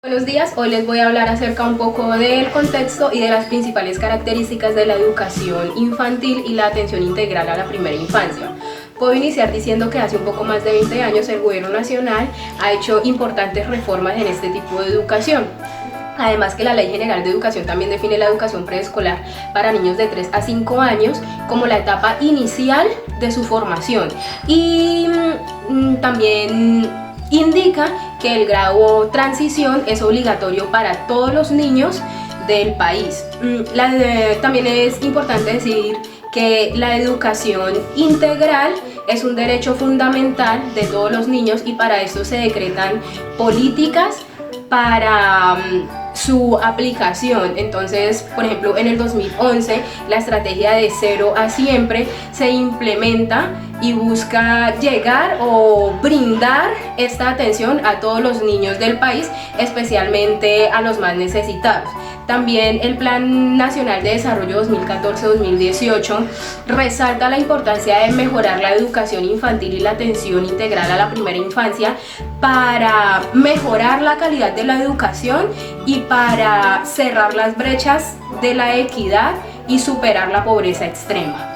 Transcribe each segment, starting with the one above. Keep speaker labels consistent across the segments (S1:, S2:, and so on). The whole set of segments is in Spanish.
S1: Buenos días, hoy les voy a hablar acerca un poco del contexto y de las principales características de la educación infantil y la atención integral a la primera infancia. Puedo iniciar diciendo que hace un poco más de 20 años el gobierno nacional ha hecho importantes reformas en este tipo de educación. Además que la Ley General de Educación también define la educación preescolar para niños de 3 a 5 años como la etapa inicial de su formación y también indica que el grado transición es obligatorio para todos los niños del país. También es importante decir que la educación integral es un derecho fundamental de todos los niños y para esto se decretan políticas para su aplicación. Entonces, por ejemplo, en el 2011 la estrategia de Cero a Siempre se implementa y busca llegar o brindar esta atención a todos los niños del país, especialmente a los más necesitados. También el Plan Nacional de Desarrollo 2014-2018 resalta la importancia de mejorar la educación infantil y la atención integral a la primera infancia para mejorar la calidad de la educación y para cerrar las brechas de la equidad y superar la pobreza extrema.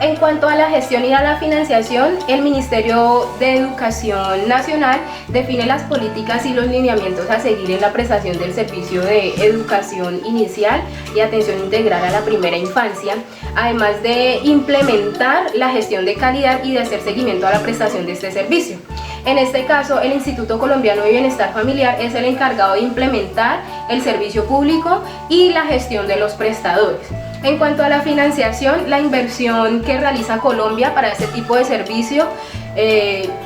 S1: En cuanto a la gestión y a la financiación, el Ministerio de Educación Nacional define las políticas y los lineamientos a seguir en la prestación del servicio de educación inicial y atención integral a la primera infancia, además de implementar la gestión de calidad y de hacer seguimiento a la prestación de este servicio. En este caso, el Instituto Colombiano de Bienestar Familiar es el encargado de implementar el servicio público y la gestión de los prestadores. En cuanto a la financiación, la inversión que realiza Colombia para este tipo de servicio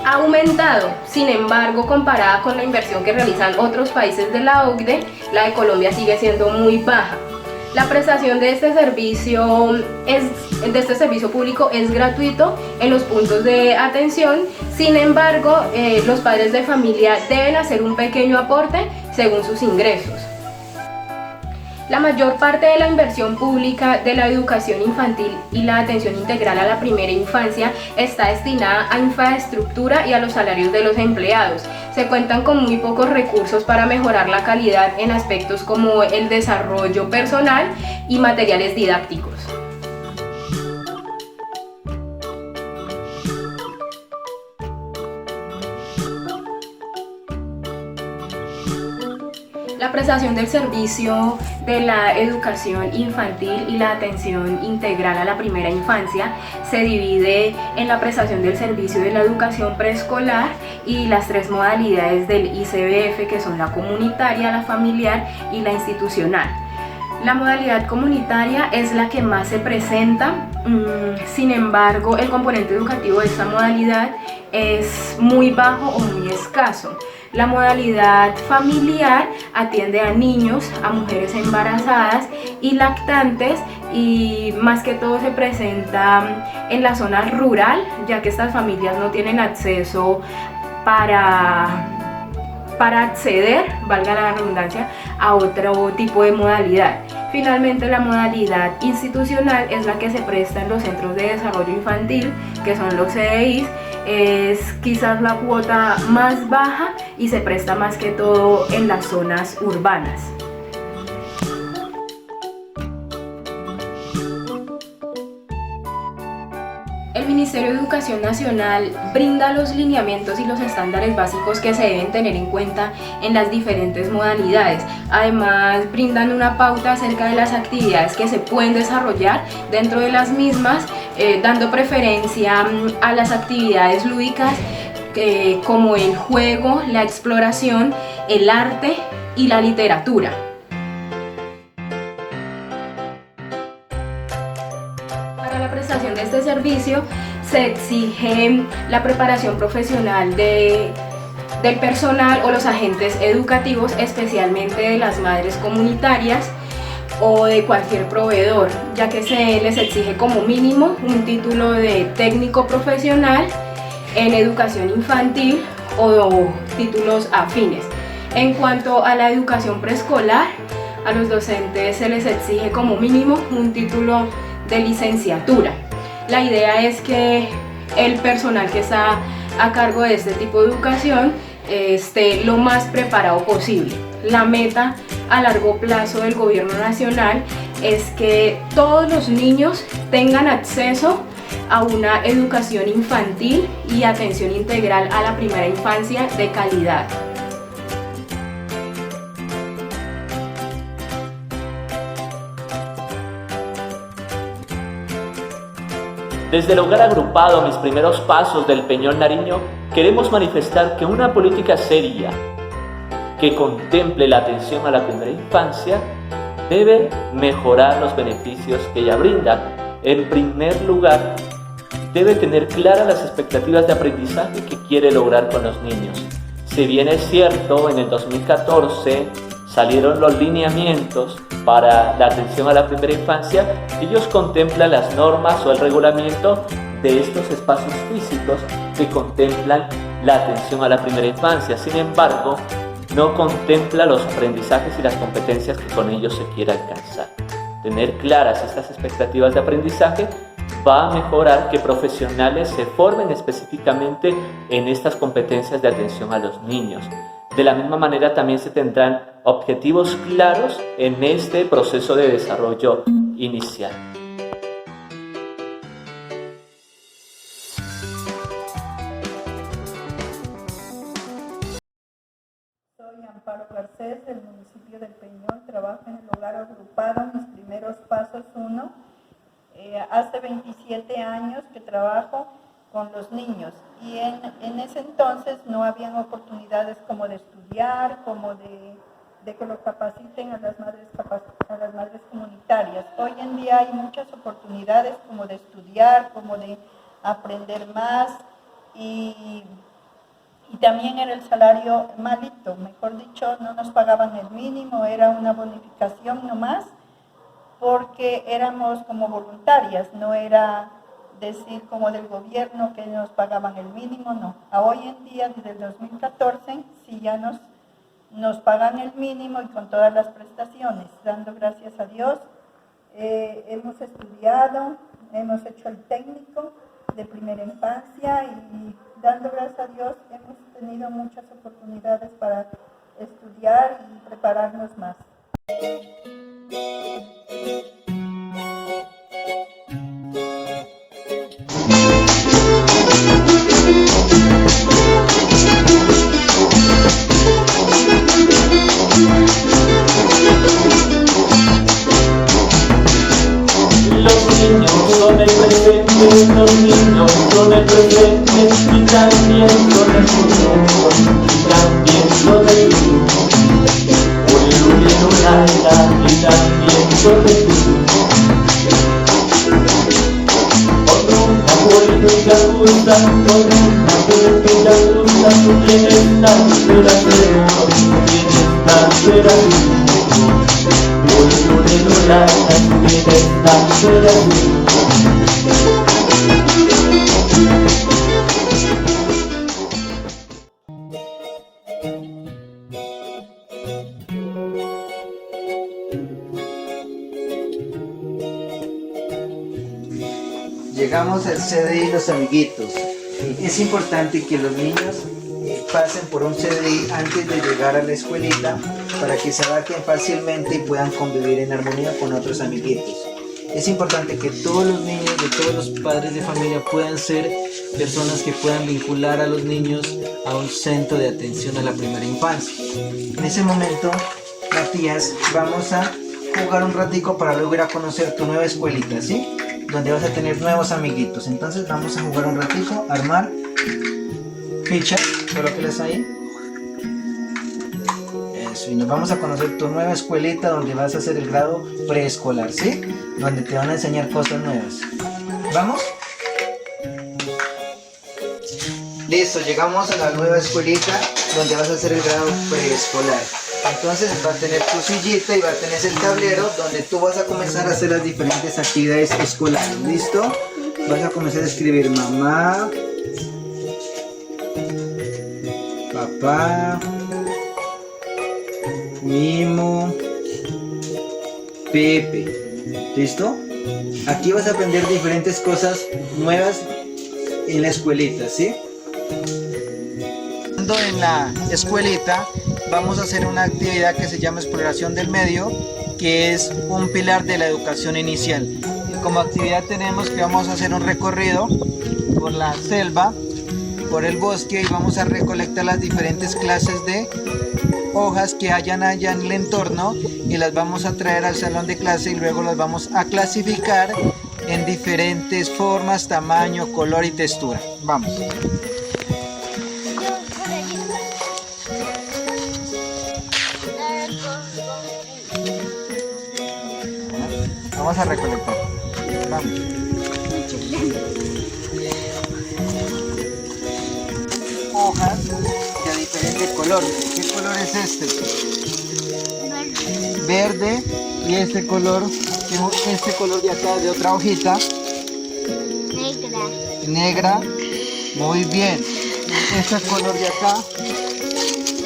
S1: ha aumentado. Sin embargo, comparada con la inversión que realizan otros países de la OCDE, la de Colombia sigue siendo muy baja. La prestación de este servicio público es gratuito en los puntos de atención. Sin embargo, los padres de familia deben hacer un pequeño aporte según sus ingresos. La mayor parte de la inversión pública de la educación infantil y la atención integral a la primera infancia está destinada a infraestructura y a los salarios de los empleados. Se cuentan con muy pocos recursos para mejorar la calidad en aspectos como el desarrollo personal y materiales didácticos. La prestación del servicio de la educación infantil y la atención integral a la primera infancia se divide en la prestación del servicio de la educación preescolar y las tres modalidades del ICBF, que son la comunitaria, la familiar y la institucional. La modalidad comunitaria es la que más se presenta, sin embargo, el componente educativo de esta modalidad es muy bajo o muy escaso. La modalidad familiar atiende a niños, a mujeres embarazadas y lactantes y más que todo se presenta en la zona rural, ya que estas familias no tienen acceso para acceder, valga la redundancia, a otro tipo de modalidad. Finalmente, la modalidad institucional es la que se presta en los centros de desarrollo infantil, que son los CDIs. Es quizás la cuota más baja y se presta más que todo en las zonas urbanas. El Ministerio de Educación Nacional brinda los lineamientos y los estándares básicos que se deben tener en cuenta en las diferentes modalidades. Además, brindan una pauta acerca de las actividades que se pueden desarrollar dentro de las mismas, dando preferencia a las actividades lúdicas como el juego, la exploración, el arte y la literatura. Para la prestación de este servicio se exige la preparación profesional del personal o los agentes educativos, especialmente de las madres comunitarias o de cualquier proveedor, ya que se les exige como mínimo un título de técnico profesional en educación infantil o títulos afines. En cuanto a la educación preescolar, a los docentes se les exige como mínimo un título de licenciatura. La idea es que el personal que está a cargo de este tipo de educación esté lo más preparado posible. La meta a largo plazo del gobierno nacional es que todos los niños tengan acceso a una educación infantil y atención integral a la primera infancia de calidad.
S2: Desde el Hogar Agrupado, mis primeros pasos del Peñón Nariño, queremos manifestar que una política seria que contemple la atención a la primera infancia debe mejorar los beneficios que ella brinda. En primer lugar, debe tener claras las expectativas de aprendizaje que quiere lograr con los niños. Si bien es cierto, en el 2014 salieron los lineamientos para la atención a la primera infancia, ellos contemplan las normas o el reglamento de estos espacios físicos que contemplan la atención a la primera infancia. Sin embargo, no contempla los aprendizajes y las competencias que con ellos se quiere alcanzar. Tener claras estas expectativas de aprendizaje va a mejorar que profesionales se formen específicamente en estas competencias de atención a los niños. De la misma manera también se tendrán objetivos claros en este proceso de desarrollo inicial.
S3: Soy Amparo Garcés del municipio del Peñón, trabajo en el Hogar Agrupado, mis primeros pasos 1. Hace 27 años que trabajo con los niños y en ese entonces no habían oportunidades como de estudiar, como de que lo capaciten a las madres comunitarias. Hoy en día hay muchas oportunidades como de estudiar, como de aprender más y también era el salario malito, mejor dicho, no nos pagaban el mínimo, era una bonificación nomás, porque éramos como voluntarias, no era decir como del gobierno que nos pagaban el mínimo, no. A hoy en día, desde el 2014, sí ya nos pagan el mínimo y con todas las prestaciones, dando gracias a Dios. Hemos estudiado, hemos hecho el técnico de primera infancia y dando gracias a Dios hemos tenido muchas oportunidades para estudiar y prepararnos más.
S2: Los niños son el presente y también son el futuro, y también son el futuro. Y también son el futuro. Con una política justa, con una política justa, su bienestar será seguro, su bienestar será seguro. Su bienestar será seguro.
S4: Llegamos al CDI Los Amiguitos. Es importante que los niños pasen por un CDI antes de llegar a la escuelita para que se adapten fácilmente y puedan convivir en armonía con otros amiguitos. Es importante que todos los niños de todos los padres de familia puedan ser personas que puedan vincular a los niños a un centro de atención a la primera infancia. En ese momento, Matías, vamos a jugar un ratico para luego ir a conocer tu nueva escuelita, ¿sí? Donde vas a tener nuevos amiguitos. Entonces vamos a jugar un ratico, armar ficha, colóquelas ahí. Eso, y nos vamos a conocer tu nueva escuelita donde vas a hacer el grado preescolar, ¿sí? Donde te van a enseñar cosas nuevas. ¿Vamos? Listo, llegamos a la nueva escuelita donde vas a hacer el grado preescolar. Entonces va a tener tu sillita y va a tener el tablero donde tú vas a comenzar a hacer las diferentes actividades escolares. ¿Listo? Vas a comenzar a escribir mamá, papá, Mimo, Pepe. ¿Listo? Aquí vas a aprender diferentes cosas nuevas en la escuelita, ¿sí? En la escuelita vamos a hacer una actividad que se llama exploración del medio, que es un pilar de la educación inicial. Como actividad tenemos que vamos a hacer un recorrido por la selva, por el bosque, y vamos a recolectar las diferentes clases de hojas que hayan allá en el entorno y las vamos a traer al salón de clase y luego las vamos a clasificar en diferentes formas, tamaño, color y textura. Vamos. Vamos a recolectar. Vamos. Hojas de diferente color. ¿Qué color es este? Verde. Y este color de acá, de otra hojita. Negra. Muy bien. Este color de acá.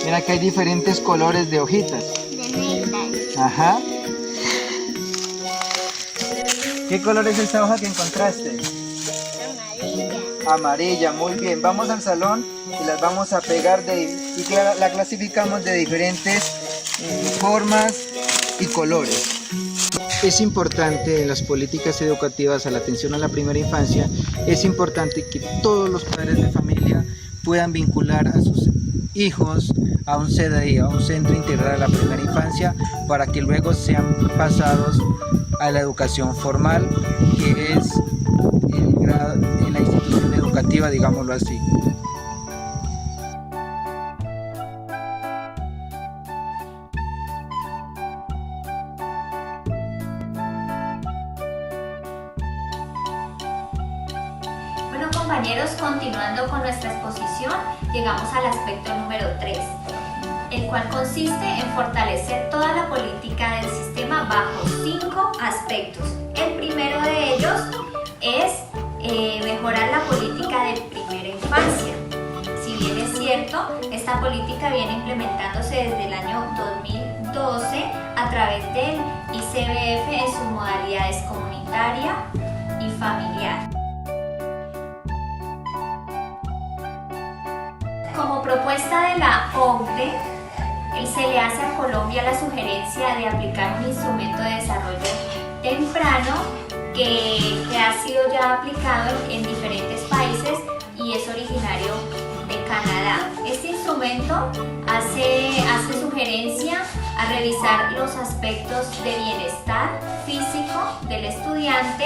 S4: Mira que hay diferentes colores de hojitas. Ajá. ¿Qué color es esta hoja que encontraste? Amarilla, muy bien. Vamos al salón y las vamos a pegar y la clasificamos de diferentes formas y colores. Es importante en las políticas educativas a la atención a la primera infancia, es importante que todos los padres de familia puedan vincular a sus hijos a un CDI, a un Centro Integral a la Primera Infancia, para que luego sean pasados a la educación formal, que es el grado en la institución educativa, digámoslo así.
S5: Bueno, compañeros, continuando con nuestra exposición, llegamos al aspecto número 3, el cual consiste en fortalecer toda la política del sistema bajo 5 aspectos. El primero de ellos es mejorar la política de primera infancia. Si bien es cierto, esta política viene implementándose desde el año 2012 a través del ICBF en sus modalidades comunitaria y familiar. Como propuesta de la OCDE, se le hace a Colombia la sugerencia de aplicar un instrumento de desarrollo temprano que ha sido ya aplicado en diferentes países y es originario de Canadá. Este instrumento hace sugerencia a revisar los aspectos de bienestar físico del estudiante,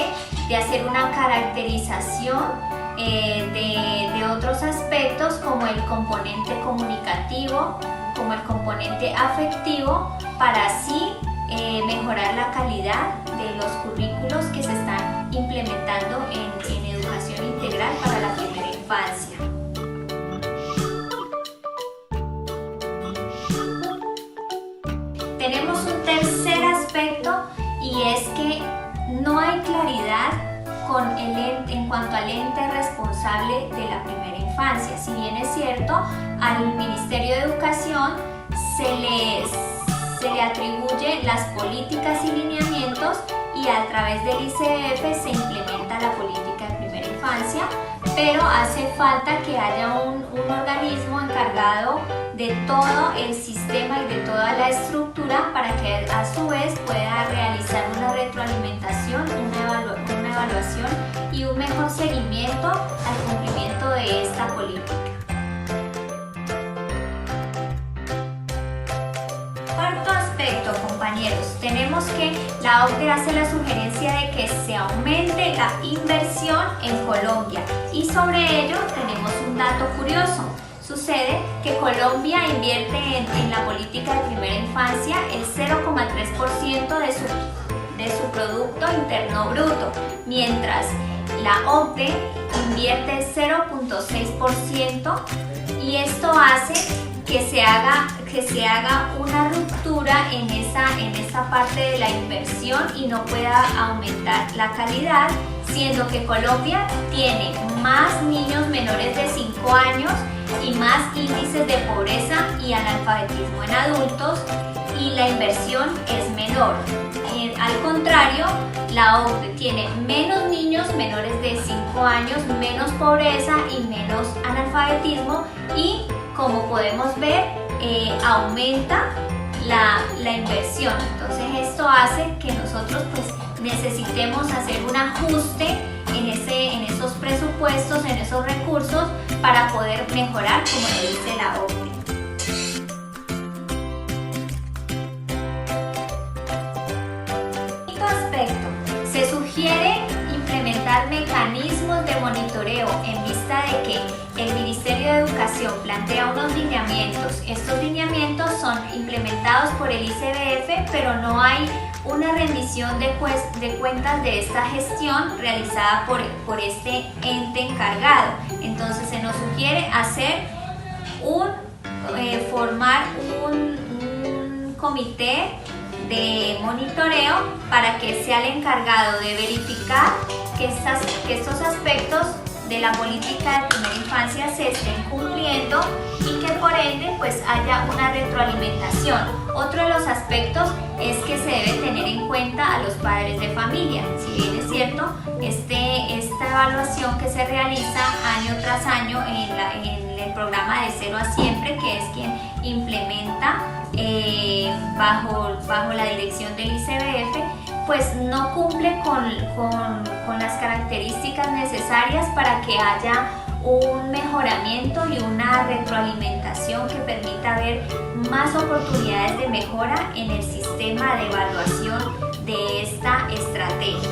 S5: de hacer una caracterización de otros aspectos como el componente comunicativo, como el componente afectivo, para así mejorar la calidad de los currículos que se están implementando en educación integral para la primera infancia. Tenemos un tercer aspecto y es que no hay claridad en cuanto al ente responsable de la primera infancia. Si bien es cierto, al Ministerio de Educación se le atribuye las políticas y lineamientos y a través del ICBF se implementa la política de primera infancia, pero hace falta que haya un organismo encargado de todo el sistema y de toda la estructura para que a su vez pueda realizar una retroalimentación, una evaluación y un mejor seguimiento al cumplimiento de esta política. Cuarto aspecto, compañeros, tenemos que la OCDE hace la sugerencia de que se aumente la inversión en Colombia y sobre ello tenemos un dato curioso. Sucede que Colombia invierte en la política de primera infancia el 0,3% de su Producto Interno Bruto, mientras la OCDE invierte el 0,6%, y esto hace que se haga una ruptura en esa parte de la inversión y no pueda aumentar la calidad, siendo que Colombia tiene más niños menores de 5 años y más índices de pobreza y analfabetismo en adultos, y la inversión es menor. Al contrario, la OCDE tiene menos niños menores de 5 años, menos pobreza y menos analfabetismo, y como podemos ver, aumenta la inversión. Entonces esto hace que nosotros pues necesitemos hacer un ajuste en esos presupuestos, en esos recursos, para poder mejorar, como lo dice la OCDE. Quinto aspecto, se sugiere implementar mecanismos de monitoreo en vista de que el Ministerio de Educación plantea unos lineamientos. Estos lineamientos son implementados por el ICBF, pero no hay una rendición de cuentas de esta gestión realizada por este ente encargado. Entonces se nos sugiere formar un comité de monitoreo para que sea el encargado de verificar que estos aspectos de la política de primera infancia se estén cumpliendo y que por ende pues haya una retroalimentación. Otro de los aspectos es que se debe tener en cuenta a los padres de familia. Si bien es cierto, esta evaluación que se realiza año tras año en el programa de Cero a Siempre, que es quien implementa bajo la dirección del ICBF, pues no cumple con las características necesarias para que haya un mejoramiento y una retroalimentación que permita ver más oportunidades de mejora en el sistema de evaluación de esta estrategia.